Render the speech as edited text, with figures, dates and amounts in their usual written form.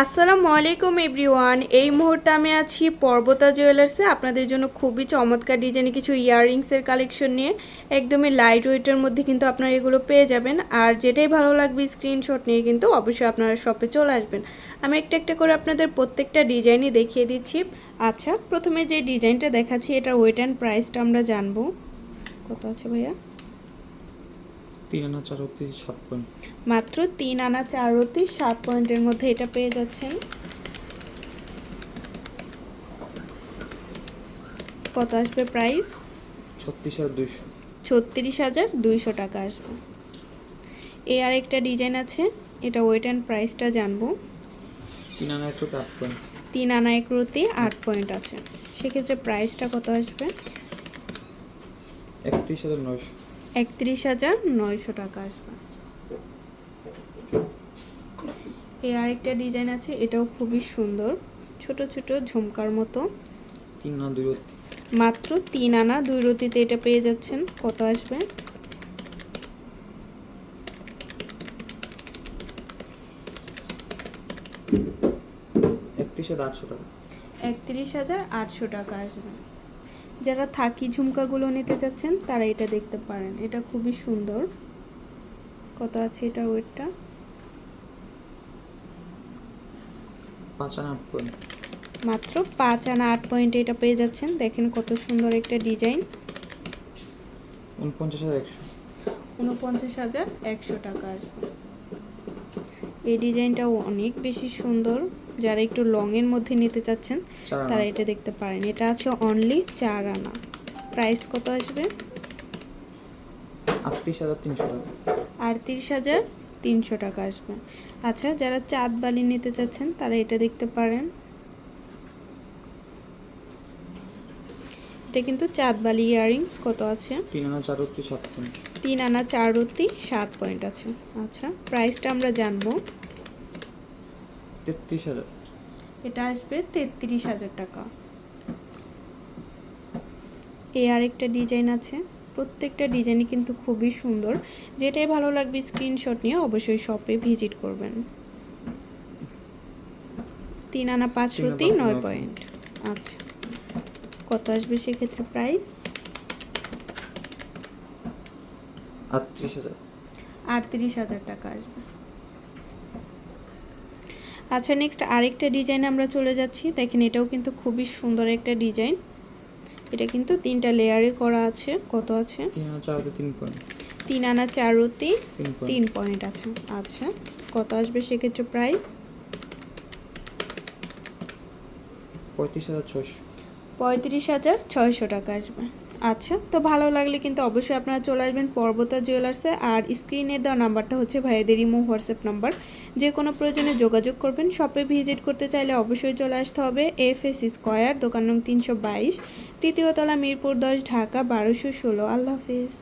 আসসালামু আলাইকুম এভরিওয়ান। এই মুহূর্তে আমি আছি পর্বতা জুয়েলার্সে আপনাদের জন্য খুবই চমৎকার ডিজাইনে কিছু ইয়াররিংসের কালেকশন নিয়ে। একদমই লাইট ওয়েটের মধ্যে কিন্তু আপনারা এগুলো পেয়ে যাবেন। আর যেটাই ভালো লাগবে স্ক্রিনশট নিয়ে কিন্তু অবশ্যই আপনারা শপে চলে আসবেন। আমি একটা একটা করে আপনাদের প্রত্যেকটা ডিজাইনই দেখিয়ে দিচ্ছি। আচ্ছা, প্রথমে যে ডিজাইনটা দেখাচ্ছি এটার ওয়েট অ্যান্ড প্রাইসটা আমরা জানবো। কত আছে ভাইয়া? 3 আনা 4 রতি 7 পয়েন্ট। মাত্র 3 আনা 4 রতি 7 পয়েন্টের মধ্যে এটা পেয়ে যাচ্ছেন। কত আসবে প্রাইস? 36,200। 36,200 টাকা আসবে। এই আরেকটা ডিজাইন আছে, এটা ওয়েট অ্যান্ড প্রাইসটা জানবো। 3 আনা 1 রতি 8 পয়েন্ট। 3 আনা 1 রতি 8 পয়েন্ট আছে, সেক্ষেত্রে প্রাইসটা কত আসবে? 31,900। 31,900 টাকা আসবে। এই আরেকটা ডিজাইন আছে, এটাও খুবই সুন্দর, ছোট ছোট ঝুমকার মতো। 3 আনা 2 রতি। মাত্র 3 আনা 2 রতিতে এটা পেয়ে যাচ্ছেন। কত আসবে? 31,800 টাকা। 31,800 টাকা আসবে। যারা থাকি ঝুমকাগুলো নিতে চাচ্ছেন তারা এটা দেখতে পারেন, এটা খুবই সুন্দর। কত আছে এটা ওয়েটটা? 5 আনা 8 পয়েন্ট। মাত্র 5 আনা 8 পয়েন্টে এটা পেয়ে যাচ্ছেন। দেখেন কত সুন্দর একটা ডিজাইন। 49,100। 49,100 টাকা আসবে। এই ডিজাইনটাও অনেক বেশি সুন্দর, যারা একটু লংয়ের মধ্যে নিতে চাচ্ছেন তারা এটা দেখতে পারেন। এটা আছে অনলি 4 আনা। প্রাইস কত আসবে? 38,300 টাকা। 38,300 টাকা আসবে। আচ্ছা, যারা চাঁদ বালি নিতে চাচ্ছেন তারা এটা দেখতে পারেন। এটা কিন্তু চাঁদ বালি ইয়াররিংস। কত আছে? 3 আনা 4 রতি 7 পয়েন্ট। 3 আনা 4 রতি 7 পয়েন্ট আছে। আচ্ছা, প্রাইসটা আমরা জানবো। 33,000। এটা আসবে 33,000 টাকা। এই আরেকটা ডিজাইন আছে, প্রত্যেকটা ডিজাইনই কিন্তু খুবই সুন্দর। যেটাই ভালো লাগবে স্ক্রিনশট নিয়ে অবশ্যই শপে ভিজিট করবেন। 3 আনা 5 রতি 9 পয়েন্ট। আচ্ছা, কত আসবে সেক্ষেত্রে প্রাইস? 38,000। 38,000 টাকা আসবে। আচ্ছা, নেক্সট আরেকটা ডিজাইনে আমরা চলে যাচ্ছি। দেখেন এটাও কিন্তু খুবই সুন্দর একটা ডিজাইন। এটা কিন্তু 3টা লেয়ারে করা আছে। কত আছে? 3 আনা 4 রতি 3 পয়েন্ট। 3 আনা 4 রতি 3 পয়েন্ট। পয়েন্ট আছে। আচ্ছা, কত আসবে সেক্ষেত্রে প্রাইস? 35,600। 35,600 টাকা আসবে। আচ্ছা, তো ভালো লাগলে কিন্তু অবশ্যই আপনারা চলে আসবেন পর্বতা জুয়েলার্সে। আর স্ক্রিনে দেওয়া নাম্বারটা হচ্ছে ভাইয়াদের ইমো হোয়াটসঅ্যাপ নাম্বার। যে কোনো প্রয়োজনে যোগাযোগ করবেন। শপে ভিজিট করতে চাইলে অবশ্যই চলে আসতে হবে FS স্কয়ার, দোকান নং 322, তৃতীয় তলা, মিরপুর 10, ঢাকা 1216। আল্লাহ হাফিজ।